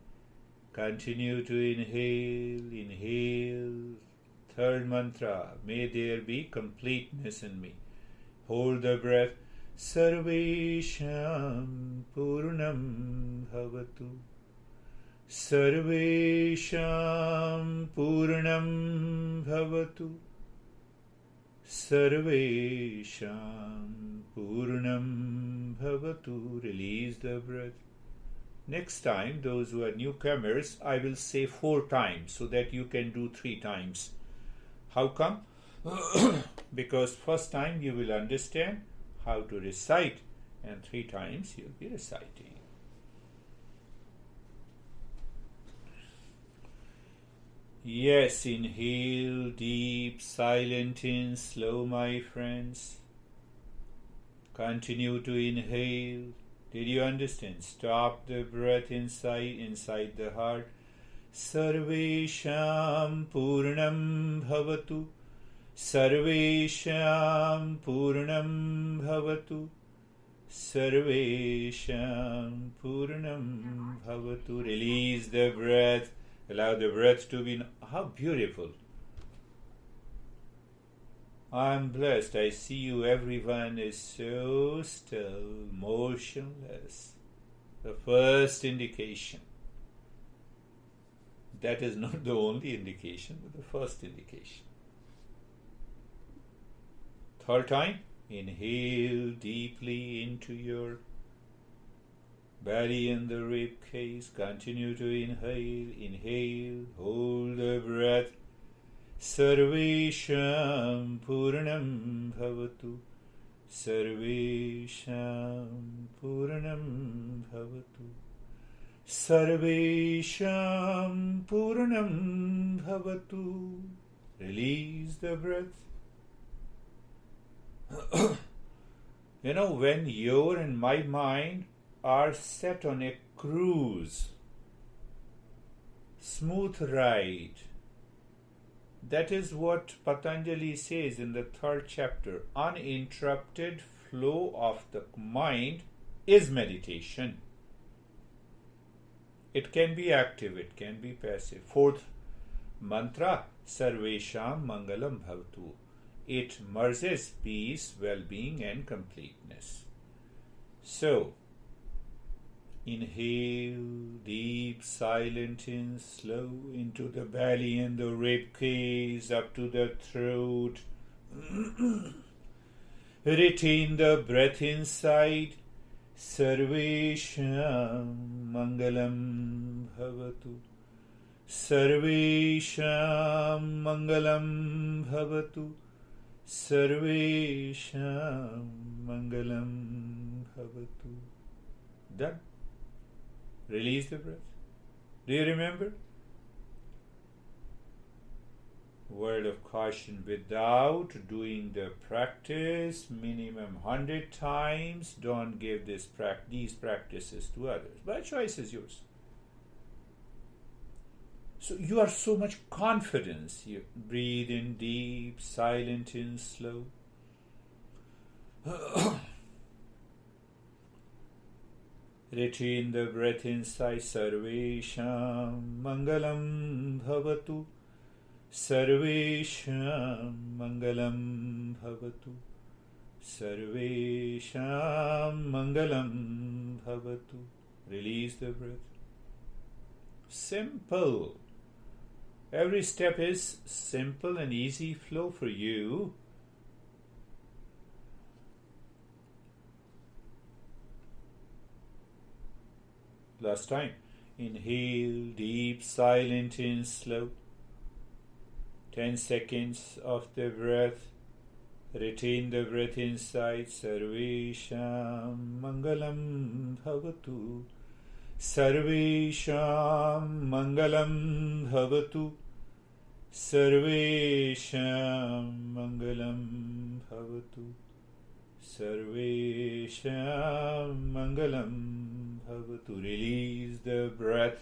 Speaker 1: Continue to inhale, inhale. Third mantra, may there be completeness in me. Hold the breath. Sarvesham Purnam Bhavatu. Sarvesham Purnam Bhavatu. Sarvesham Purnam Bhavatu. Release the breath. Next time, those who are newcomers, I will say 4 times so that you can do 3 times. How come? Because first time you will understand how to recite, and 3 times you'll be reciting. Yes, inhale deep, silent and slow, my friends. Continue to inhale. Did you understand? Stop the breath inside the heart. Sarvesham Purnam Bhavatu. Sarvesham Purnam Bhavatu. Sarvesham Purnam Bhavatu. Release the breath. Allow the breath to be. How beautiful. I'm blessed. I see you, everyone is so still, motionless. The first indication. That is not the only indication, but the first indication. Third time, inhale deeply into your belly and the ribcage. Continue to inhale, inhale, hold the breath. Sarvesham Purnam Bhavatu. Sarvesham Purnam Bhavatu. Sarvesham Purnam Bhavatu. Release the breath. When your and my mind are set on a cruise, smooth ride, that is what Patanjali says in the 3rd chapter. Uninterrupted flow of the mind is meditation. It can be active, it can be passive. 4th mantra, Sarvesham Mangalam Bhavatu. It merges peace, well-being and completeness. So, inhale, deep, silent and slow into the belly and the ribcage up to the throat. Retain the breath inside. Sarvesham Mangalam Bhavatu. Sarvesham Mangalam Bhavatu. Sarvesham Mangalam Bhavatu. Done. Release the breath. Do you remember? Word of caution: without doing the practice minimum 100 times, don't give these practices to others. But choice is yours. So you are so much confidence. You breathe in deep, silent and slow. Retain the breath inside. Sarvesham Mangalam Bhavatu. Sarvesham Mangalam Bhavatu. Sarvesham Mangalam Bhavatu. Release the breath. Simple. Every step is simple and easy flow for you. Last time. Inhale, deep, silent and slow. 10 seconds of the breath. Retain the breath inside. Sarvesham Mangalam Bhavatu. Sarvesham Mangalam Bhavatu. Sarvesham Mangalam Bhavatu. Sarvesham Mangalam Bhavatu. Release the breath.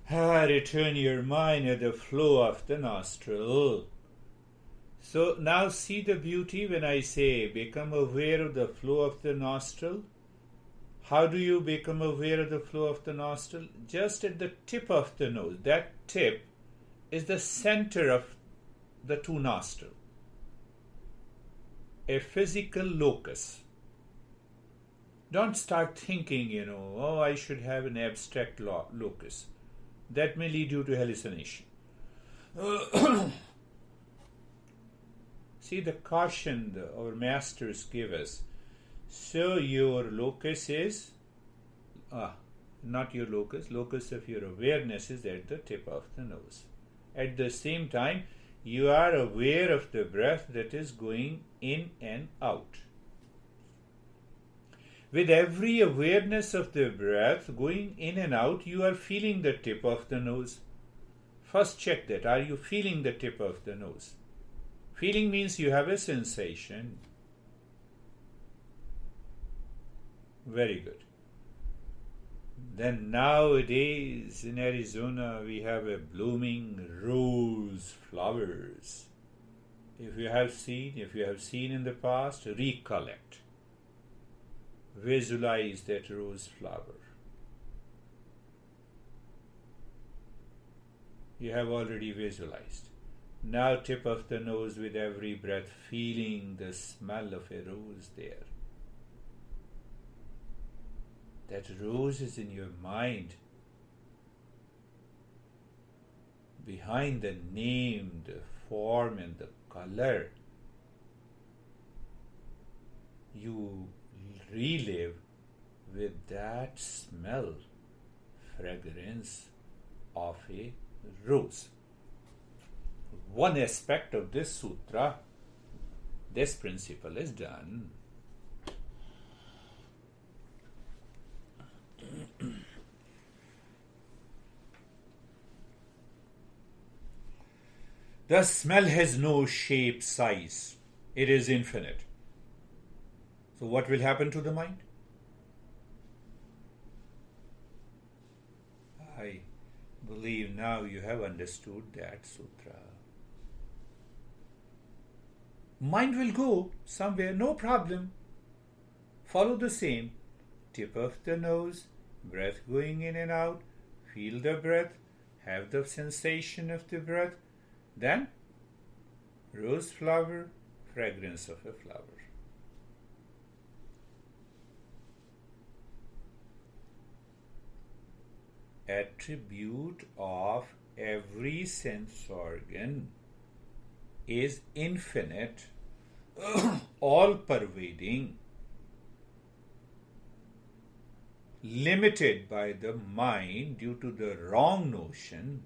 Speaker 1: Return your mind at the flow of the nostril. So now see the beauty when I say become aware of the flow of the nostril. How do you become aware of the flow of the nostril? Just at the tip of the nose. That tip is the center of the two nostrils. A physical locus. Don't start thinking, oh, I should have an abstract locus. That may lead you to hallucination. See the caution our masters give us. So your locus is, not your locus, locus of your awareness is at the tip of the nose. At the same time, you are aware of the breath that is going in and out. With every awareness of the breath going in and out, you are feeling the tip of the nose. First check that. Are you feeling the tip of the nose? Feeling means you have a sensation. Very good. Then nowadays in Arizona we have a blooming rose flowers. If you have seen in the past, recollect. Visualize that rose flower. You have already visualized. Now tip of the nose with every breath, feeling the smell of a rose there. That rose is in your mind. Behind the name, the form and the color, you relive with that smell, fragrance of a rose. One aspect of this sutra, this principle is done. The smell has no shape, size. It is infinite. So what will happen to the mind? I believe now you have understood that sutra. Mind will go somewhere, no problem. Follow the same. Tip of the nose, breath going in and out. Feel the breath, have the sensation of the breath. Then, rose flower, fragrance of a flower. Attribute of every sense organ is infinite, all-pervading, limited by the mind due to the wrong notion.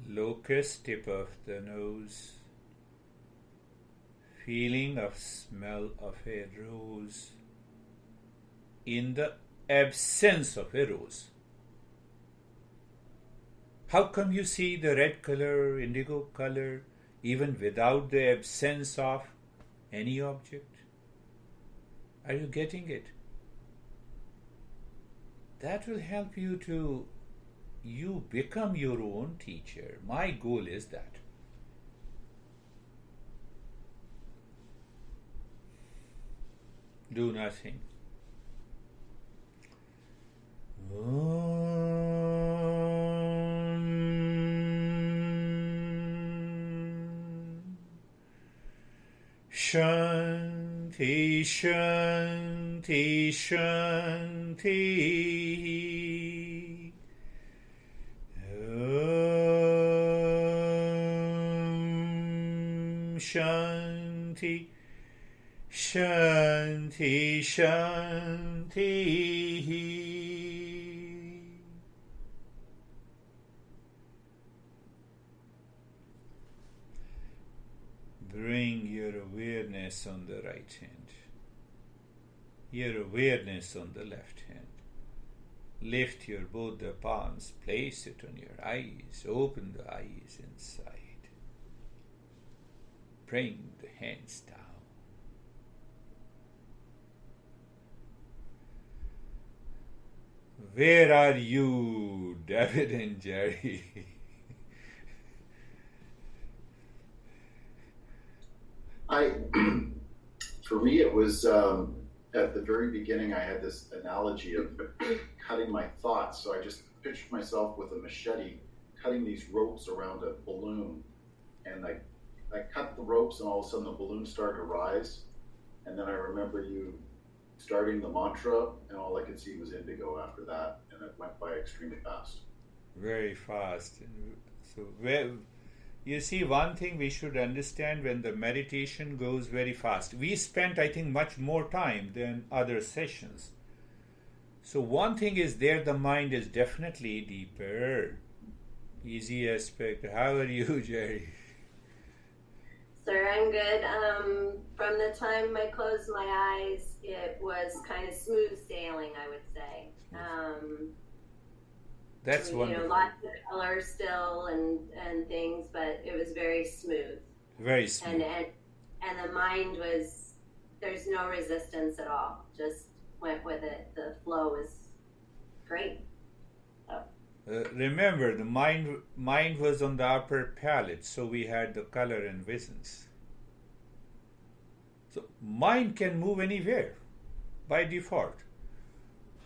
Speaker 1: Locus, tip of the nose, feeling of smell of a rose in the absence of a rose. How come you see the red color, indigo color, even without the absence of any object? Are you getting it? That will help you to become your own teacher. My goal is that. Do nothing. Shanti, Shanti, Shanti. Shanti, Shanti, Shanti. Bring your awareness on the right hand, your awareness on the left hand. Lift your both the palms, place it on your eyes, open the eyes inside. Bring the hands down. Where are you, David and Jerry?
Speaker 3: For me, it was at the very beginning, I had this analogy of cutting my thoughts. So I just pictured myself with a machete cutting these ropes around a balloon, and I cut the ropes, and all of a sudden the balloon started to rise. And then I remember you starting the mantra, and all I could see was indigo after that, and it went by extremely fast.
Speaker 1: Very fast. So you see, one thing we should understand when the meditation goes very fast. We spent, I think, much more time than other sessions. So one thing is there, the mind is definitely deeper. Easy aspect. How are you, Jerry?
Speaker 4: sir. I'm good. From the time I closed my eyes, it was kind of smooth sailing, I would say.
Speaker 1: That's wonderful.
Speaker 4: Lots of color still and things, but it was very smooth.
Speaker 1: Very smooth.
Speaker 4: And the mind was, there's no resistance at all. Just went with it. The flow was great.
Speaker 1: Remember, the mind was on the upper palate, so we had the color and visions. So mind can move anywhere by default.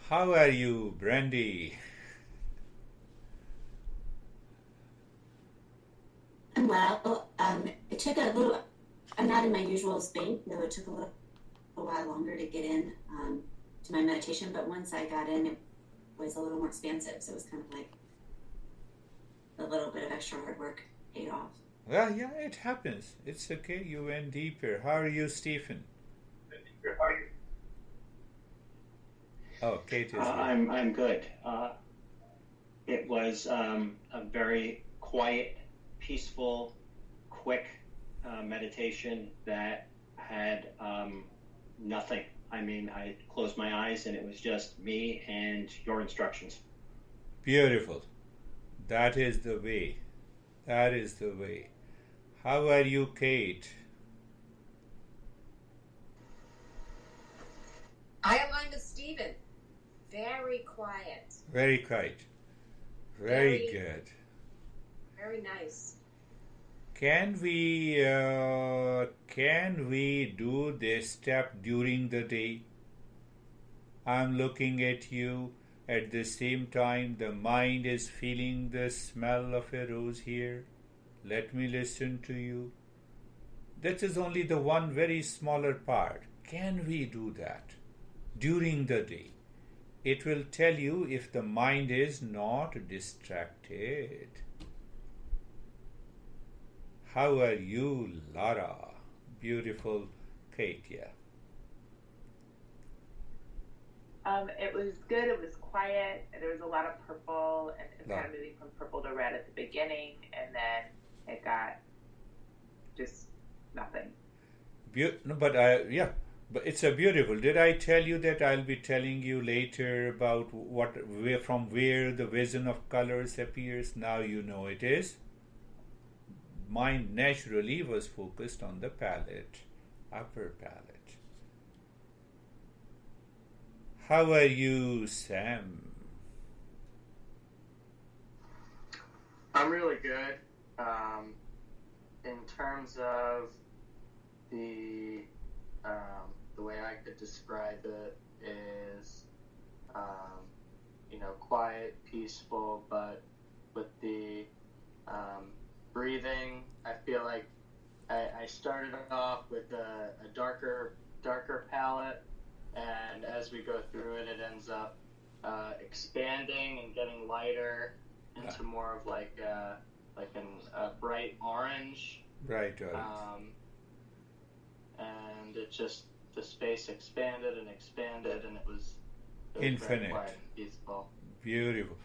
Speaker 1: How are you, Brandy?
Speaker 5: Well, it took a little, I'm not in my usual space, so it took a while longer to get in to my meditation, but once I got in, it was a little more expansive, so it was kind of like a little bit of extra hard work paid off.
Speaker 1: Well, yeah, it happens. It's okay. You went deeper. How are you, Stephen? Oh, Kate is here.
Speaker 6: I'm good. It was a very quiet, peaceful, quick meditation that had nothing. I mean, I closed my eyes and it was just me and your instructions.
Speaker 1: Beautiful. That is the way. That is the way. How are you, Kate?
Speaker 2: I align with Stephen. Very quiet.
Speaker 1: Very quiet. Very good.
Speaker 2: Very nice.
Speaker 1: Can we do this step during the day? I'm looking at you. At the same time, the mind is feeling the smell of a rose here. Let me listen to you. That is only the one very smaller part. Can we do that during the day? It will tell you if the mind is not distracted. How are you, Lara? Beautiful Kate, yeah.
Speaker 7: It was good. It was quiet. There was a lot of purple, and it was kind of moving from purple to red at the beginning, and then it got just nothing.
Speaker 1: But it's a beautiful. Did I tell you that I'll be telling you later about from where the vision of colors appears? Now you know it is. Mind naturally was focused on the palate, upper palate. How are you, Sam?
Speaker 8: I'm really good. In terms of the way I could describe it is, quiet, peaceful, but with the breathing, I feel like I started off with a darker palette, and as we go through it, it ends up expanding and getting lighter into more of like a bright orange.
Speaker 1: Bright orange.
Speaker 8: And it just, the space expanded, and it was
Speaker 1: infinite.
Speaker 8: Very quiet and peaceful.
Speaker 1: Beautiful.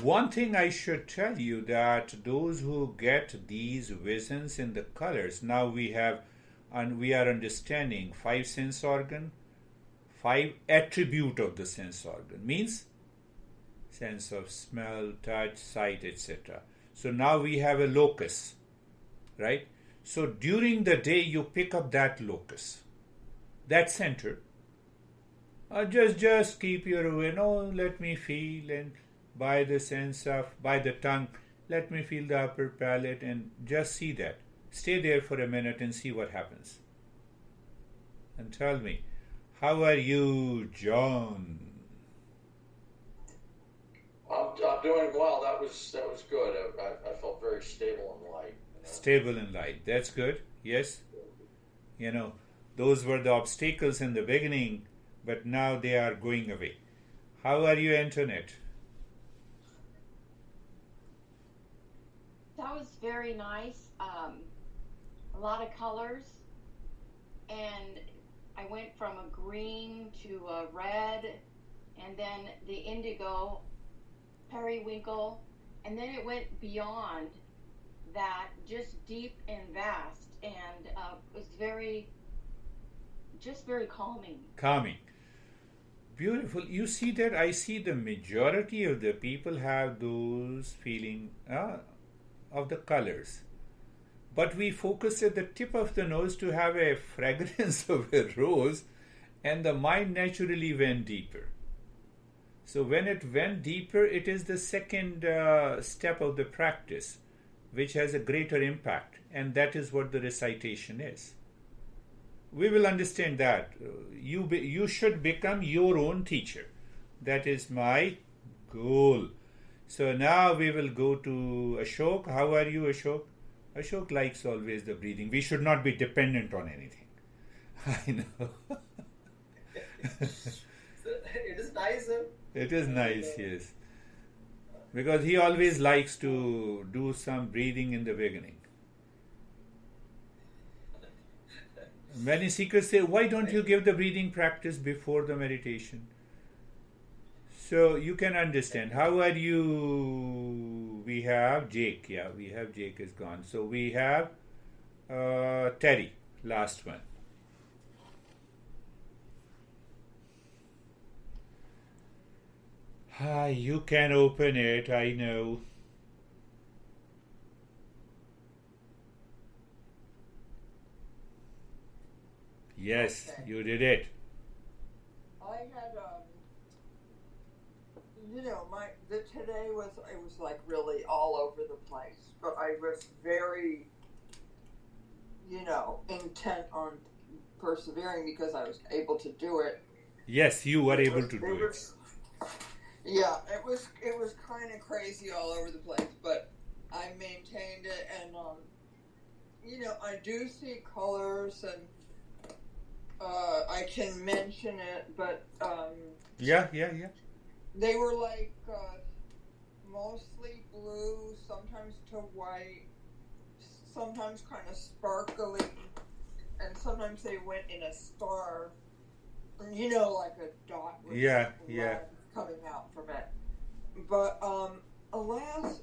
Speaker 1: One thing I should tell you that those who get these visions in the colors, now we are understanding 5 sense organ, 5 attribute of the sense organ, means sense of smell, touch, sight, etc. So now we have a locus, right? So during the day you pick up that locus, that center. Just keep your let me feel, and by the tongue, let me feel the upper palate, and just see that. Stay there for a minute and see what happens. And tell me, how are you, John?
Speaker 9: I'm doing well. That was good. I felt very stable and light.
Speaker 1: Stable and light. That's good. Yes. Those were the obstacles in the beginning, but now they are going away. How are you, Antoinette?
Speaker 10: That was very nice. A lot of colors, and I went from a green to a red, and then the indigo, periwinkle, and then it went beyond that just deep and vast, and was very calming.
Speaker 1: Calming. Beautiful. You see that I see the majority of the people have those feeling of the colors. But we focus at the tip of the nose to have a fragrance of a rose, and the mind naturally went deeper. So when it went deeper, it is the second step of the practice, which has a greater impact, and that is what the recitation is. We will understand that. You should become your own teacher. That is my goal. So now we will go to Ashok. How are you, Ashok? Ashok likes always the breathing. We should not be dependent on anything. I know.
Speaker 11: It is nice.
Speaker 1: It is nice, yes. Because he always likes to do some breathing in the beginning. Many seekers say, why don't you give the breathing practice before the meditation? So you can understand. How are you? We have Jake. Yeah, we have Jake is gone. So we have Terry, last one. Hi, you can open it, I know. Yes,
Speaker 11: Okay.
Speaker 1: you did it.
Speaker 11: I had, today was like really all over the place, but I was very, intent on persevering because I was able to do it.
Speaker 1: Yes, you were able to do it.
Speaker 11: Yeah, it was kind of crazy all over the place, but I maintained it, and I do see colors, and I can mention it, but
Speaker 1: Yeah.
Speaker 11: they were like mostly blue, sometimes to white, sometimes kind of sparkly, and sometimes they went in a star, like a dot with red coming out from it. But alas,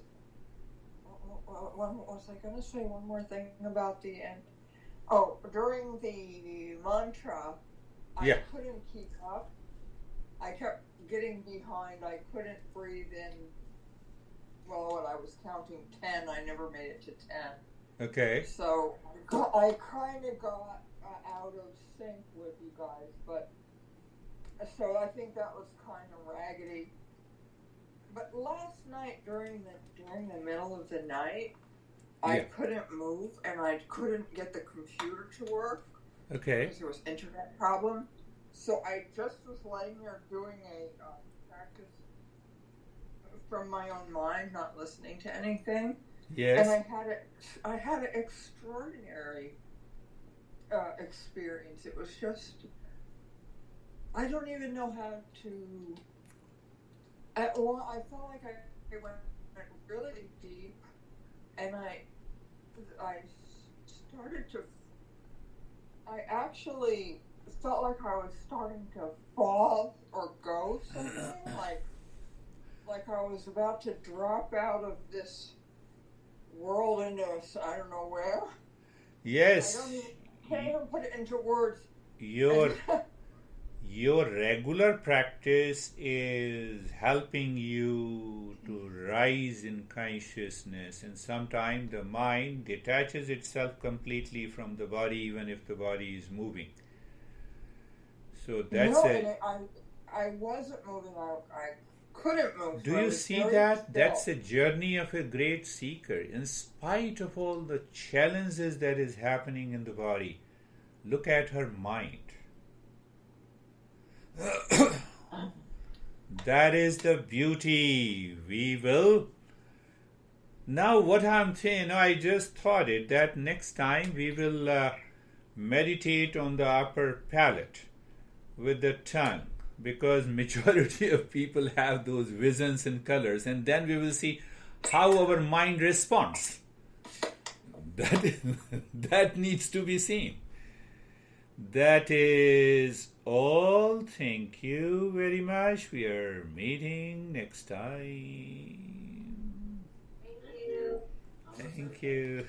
Speaker 11: what was I going to say? One more thing about the end. Oh, during the mantra, I couldn't keep up. I kept getting behind. I couldn't breathe in. Well, when I was counting 10, I never made it to 10.
Speaker 1: Okay.
Speaker 11: So I kind of got out of sync with you guys, but so I think that was kind of raggedy. But last night during the middle of the night, I couldn't move and I couldn't get the computer to work.
Speaker 1: Okay.
Speaker 11: Because there was internet problem. So I just was laying there doing a practice from my own mind, not listening to anything.
Speaker 1: Yes.
Speaker 11: And I had an extraordinary experience. It was just, I don't even know how to. I felt like I went really deep, and I started to. I actually felt like I was starting to fall or go something, like I was about to drop out of this world into I don't know where.
Speaker 1: Yes.
Speaker 11: Can't even put it into words.
Speaker 1: Your regular practice is helping you to rise in consciousness, and sometimes the mind detaches itself completely from the body, even if the body is moving. So that's
Speaker 11: I wasn't moving. I couldn't move.
Speaker 1: Do you see that? That's a journey of a great seeker. In spite of all the challenges that is happening in the body, look at her mind. That is the beauty. We will. Now what I'm saying, I just thought it that next time we will meditate on the upper palate with the tongue, because majority of people have those visions and colors, and then we will see how our mind responds. That needs to be seen. That is all. Thank you very much. We are meeting next time.
Speaker 4: Thank you.
Speaker 1: Thank you.